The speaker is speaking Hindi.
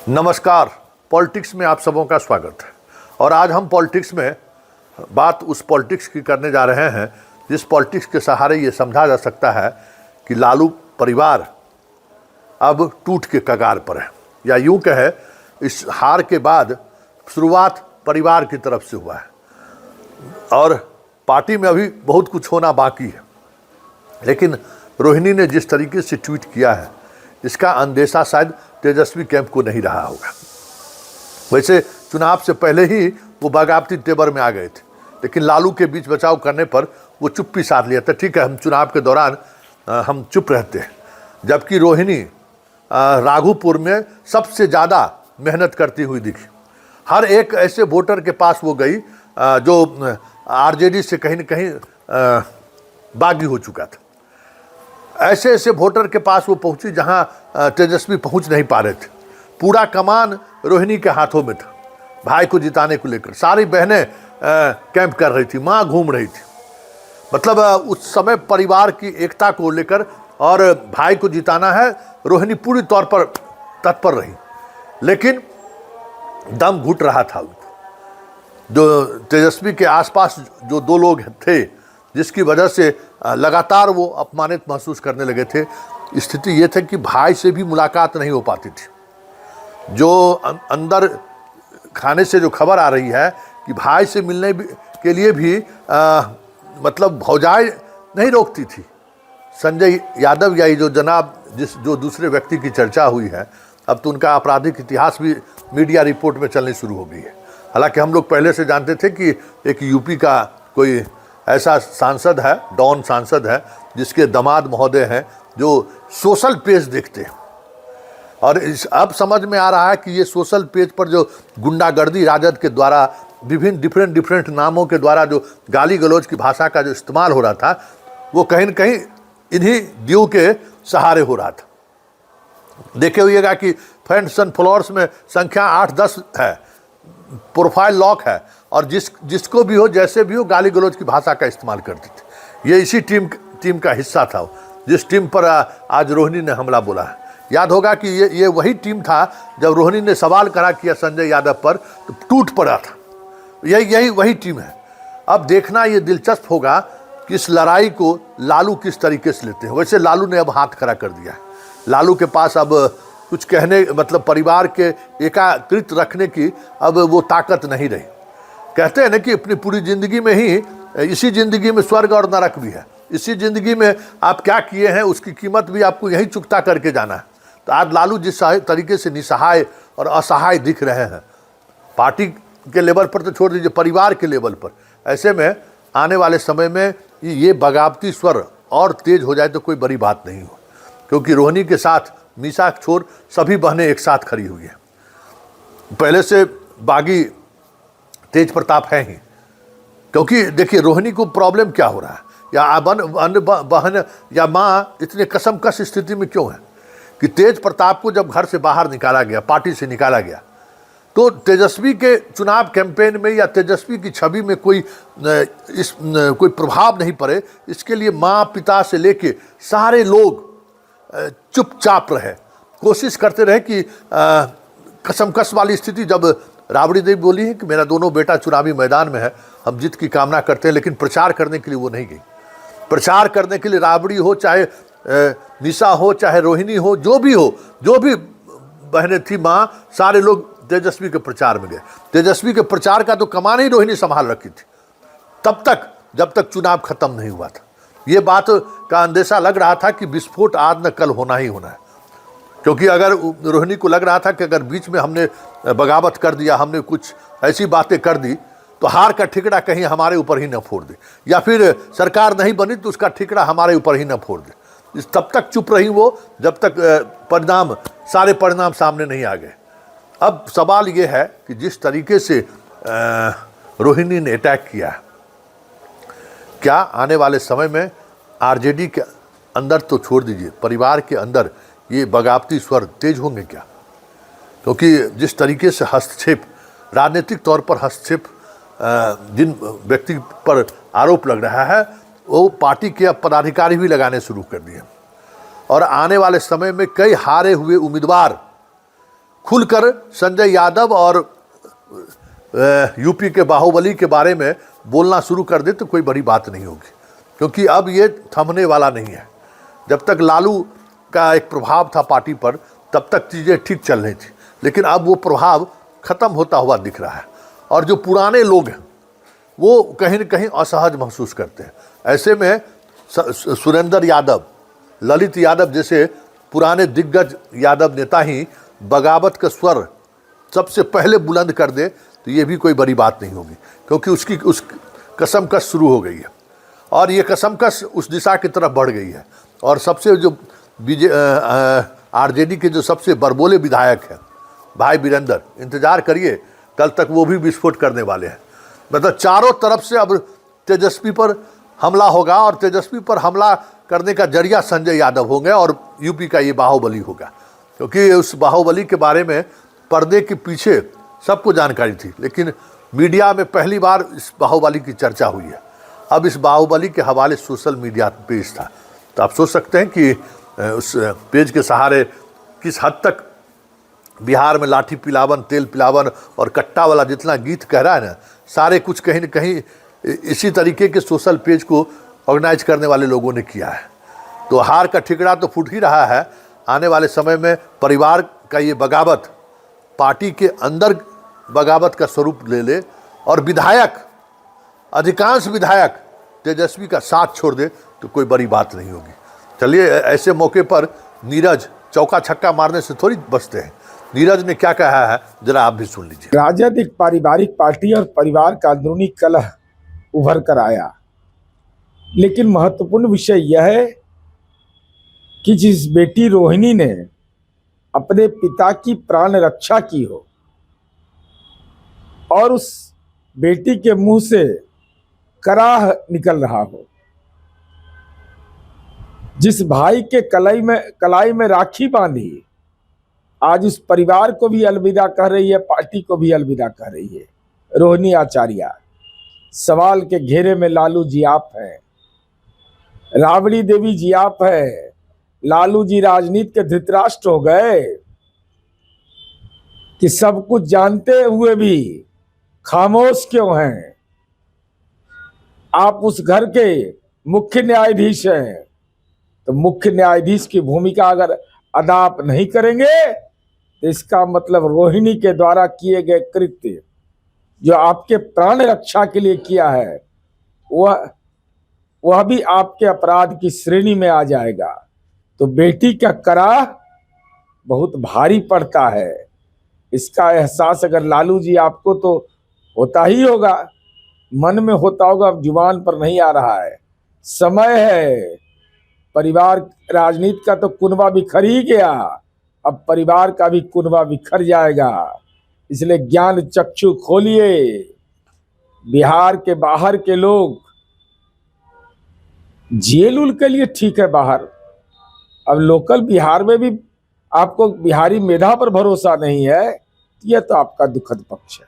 नमस्कार। पॉलिटिक्स में आप सबों का स्वागत है। और आज हम पॉलिटिक्स में बात उस पॉलिटिक्स की करने जा रहे हैं जिस पॉलिटिक्स के सहारे ये समझा जा सकता है कि लालू परिवार अब टूट के कगार पर है, या यूं कहे इस हार के बाद शुरुआत परिवार की तरफ से हुआ है और पार्टी में अभी बहुत कुछ होना बाकी है। लेकिन रोहिणी ने जिस तरीके से ट्वीट किया है इसका अंदेशा शायद तेजस्वी कैंप को नहीं रहा होगा। वैसे चुनाव से पहले ही वो बगावती तेवर में आ गए थे, लेकिन लालू के बीच बचाव करने पर वो चुप्पी साध लिया था। ठीक है, हम चुनाव के दौरान हम चुप रहते हैं, जबकि रोहिणी राघोपुर में सबसे ज़्यादा मेहनत करती हुई दिखी। हर एक ऐसे वोटर के पास वो गई जो आरजेडी से कहीं न कहीं बागी हो चुका था। ऐसे ऐसे वोटर के पास वो पहुंची जहां तेजस्वी पहुंच नहीं पा रहे थे। पूरा कमान रोहिणी के हाथों में था। भाई को जिताने को लेकर सारी बहनें कैंप कर रही थी, मां घूम रही थी। मतलब उस समय परिवार की एकता को लेकर और भाई को जिताना है, रोहिणी पूरी तौर पर तत्पर रही। लेकिन दम घुट रहा था उनको। जो तेजस्वी के आसपास जो दो लोग थे जिसकी वजह से लगातार वो अपमानित महसूस करने लगे थे। स्थिति ये थी कि भाई से भी मुलाकात नहीं हो पाती थी। जो अंदर खाने से जो खबर आ रही है कि भाई से मिलने के लिए भी मतलब भौजाई नहीं रोकती थी। संजय यादव या जो जनाब जो दूसरे व्यक्ति की चर्चा हुई है, अब तो उनका आपराधिक इतिहास भी मीडिया रिपोर्ट में चलनी शुरू हो गई है। हालांकि हम लोग पहले से जानते थे कि एक यूपी का कोई ऐसा सांसद है, डॉन सांसद है, जिसके दामाद महोदय हैं जो सोशल पेज देखते हैं। और अब समझ में आ रहा है कि ये सोशल पेज पर जो गुंडागर्दी राजद के द्वारा विभिन्न डिफरेंट नामों के द्वारा जो गाली गलौज की भाषा का जो इस्तेमाल हो रहा था, वो कहीं न कहीं इन्हीं ड्यू के सहारे हो रहा था। देखे हुएगा कि फ्रेंड्स एंड फॉलोअर्स में संख्या 8-10 है, प्रोफाइल लॉक है, और जिसको भी हो जैसे भी हो गाली गलौज की भाषा का इस्तेमाल करते थे। ये इसी टीम का हिस्सा था जिस टीम पर आज रोहिणी ने हमला बोला है। याद होगा कि ये वही टीम था जब रोहिणी ने सवाल करा किया संजय यादव पर तो टूट पड़ा था। यही वही टीम है। अब देखना ये दिलचस्प होगा कि इस लड़ाई को लालू किस तरीके से लेते हैं। वैसे लालू ने अब हाथ खड़ा कर दिया है। लालू के पास अब कुछ कहने मतलब परिवार के एकाकृत रखने की अब वो ताकत नहीं रही। कहते हैं ना कि अपनी पूरी ज़िंदगी में ही इसी ज़िंदगी में स्वर्ग और नरक भी है। इसी ज़िंदगी में आप क्या किए हैं उसकी कीमत भी आपको यही चुकता करके जाना है। तो आज लालू जिस तरीके से निसहाय और असहाय दिख रहे हैं, पार्टी के लेवल पर तो छोड़ दीजिए, परिवार के लेवल पर, ऐसे में आने वाले समय में ये बगावती स्वर और तेज हो जाए तो कोई बड़ी बात नहीं हो, क्योंकि रोहिणी के साथ मीसा छोड़ सभी बहनें एक साथ खड़ी हुई हैं। पहले से बागी तेज प्रताप है ही, क्योंकि देखिए रोहिणी को प्रॉब्लम क्या हो रहा है, या बहन या माँ इतने कसमकस स्थिति में क्यों है कि तेज प्रताप को जब घर से बाहर निकाला गया, पार्टी से निकाला गया, तो तेजस्वी के चुनाव कैंपेन में या तेजस्वी की छवि में कोई प्रभाव नहीं पड़े, इसके लिए माँ पिता से लेके सारे लोग चुपचाप रहे, कोशिश करते रहे कि कसमकस वाली स्थिति। जब राबड़ी देवी बोली है कि मेरा दोनों बेटा चुनावी मैदान में है, हम जीत की कामना करते हैं, लेकिन प्रचार करने के लिए वो नहीं गई। प्रचार करने के लिए राबड़ी हो, चाहे निशा हो, चाहे रोहिणी हो, जो भी बहनें थी, माँ, सारे लोग तेजस्वी के प्रचार में गए। तेजस्वी के प्रचार का तो कमान ही रोहिणी संभाल रखी थी तब तक जब तक चुनाव खत्म नहीं हुआ था। ये बात का अंदेशा लग रहा था कि विस्फोट आज न कल होना ही होना है, क्योंकि अगर रोहिणी को लग रहा था कि अगर बीच में हमने बगावत कर दिया, हमने कुछ ऐसी बातें कर दी तो हार का ठिकरा कहीं हमारे ऊपर ही न फोड़ दे, या फिर सरकार नहीं बनी तो उसका ठिकरा हमारे ऊपर ही न फोड़ दे। तब तक चुप रही वो जब तक सारे परिणाम सामने नहीं आ गए। अब सवाल ये है कि जिस तरीके से रोहिणी ने अटैक किया है, क्या आने वाले समय में आरजेडी के अंदर तो छोड़ दीजिए, परिवार के अंदर ये बगावती स्वर तेज होंगे क्या? क्योंकि जिस तरीके से हस्तक्षेप, राजनीतिक तौर पर हस्तक्षेप जिन व्यक्ति पर आरोप लग रहा है, वो पार्टी के पदाधिकारी भी लगाने शुरू कर दिए। और आने वाले समय में कई हारे हुए उम्मीदवार खुलकर संजय यादव और यूपी के बाहुबली के बारे में बोलना शुरू कर दे तो कोई बड़ी बात नहीं होगी, क्योंकि अब ये थमने वाला नहीं है। जब तक लालू का एक प्रभाव था पार्टी पर तब तक चीज़ें ठीक चल रही थी, लेकिन अब वो प्रभाव ख़त्म होता हुआ दिख रहा है और जो पुराने लोग हैं वो कहीं न कहीं असहज महसूस करते हैं। ऐसे में सुरेंद्र यादव, ललित यादव जैसे पुराने दिग्गज यादव नेता ही बगावत का स्वर सबसे पहले बुलंद कर दे तो ये भी कोई बड़ी बात नहीं होगी, क्योंकि उस कसमकश शुरू हो गई है और ये कसमकश उस दिशा की तरफ बढ़ गई है। और सबसे जो आरजेडी के जो सबसे बरबोले विधायक हैं भाई वीरेंद्र, इंतजार करिए, कल तक वो भी विस्फोट करने वाले हैं। मतलब चारों तरफ से अब तेजस्वी पर हमला होगा और तेजस्वी पर हमला करने का जरिया संजय यादव होंगे और यूपी का ये बाहुबली होगा, क्योंकि उस बाहुबली के बारे में पर्दे के पीछे सबको जानकारी थी, लेकिन मीडिया में पहली बार इस बाहुबली की चर्चा हुई है। अब इस बाहुबली के हवाले सोशल मीडिया पेज था, तो आप सोच सकते हैं कि उस पेज के सहारे किस हद तक बिहार में लाठी पिलावन, तेल पिलावन और कट्टा वाला जितना गीत कह रहा है ना, सारे कुछ कहीं न कहीं इसी तरीके के सोशल पेज को ऑर्गेनाइज करने वाले लोगों ने किया है। तो हार का ठिकरा तो फूट ही रहा है। आने वाले समय में परिवार का ये बगावत पार्टी के अंदर बगावत का स्वरूप ले ले और विधायक, अधिकांश विधायक तेजस्वी का साथ छोड़ दे तो कोई बड़ी बात नहीं होगी। चलिए, ऐसे मौके पर नीरज चौका छक्का मारने से थोड़ी बचते हैं। नीरज ने क्या कहा है जरा आप भी सुन लीजिए। राजद एक पारिवारिक पार्टी और परिवार का अंदरूनी कलह उभर कर आया, लेकिन महत्वपूर्ण विषय यह है कि जिस बेटी रोहिणी ने अपने पिता की प्राण रक्षा की हो और उस बेटी के मुंह से कराह निकल रहा हो, जिस भाई के कलाई में राखी बांधी आज उस परिवार को भी अलविदा कह रही है, पार्टी को भी अलविदा कह रही है, रोहिणी आचार्य। सवाल के घेरे में लालू जी आप हैं, राबड़ी देवी जी आप हैं। लालू जी राजनीति के धृतराष्ट्र हो गए कि सब कुछ जानते हुए भी खामोश क्यों हैं? आप उस घर के मुख्य न्यायाधीश हैं, तो मुख्य न्यायाधीश की भूमिका अगर अदा आप नहीं करेंगे तो इसका मतलब रोहिणी के द्वारा किए गए कृत्य जो आपके प्राण रक्षा के लिए किया है वह भी आपके अपराध की श्रेणी में आ जाएगा। तो बेटी का कराह बहुत भारी पड़ता है। इसका एहसास अगर लालू जी आपको तो होता ही होगा, मन में होता होगा, अब जुबान पर नहीं आ रहा है। समय है, परिवार राजनीति का तो कुनबा बिखर ही गया, अब परिवार का भी कुनबा बिखर जाएगा। इसलिए ज्ञान चक्षु खोलिए। बिहार के बाहर के लोग जेल उल के लिए ठीक है बाहर, अब लोकल बिहार में भी आपको बिहारी मेधा पर भरोसा नहीं है, यह तो आपका दुखद पक्ष है।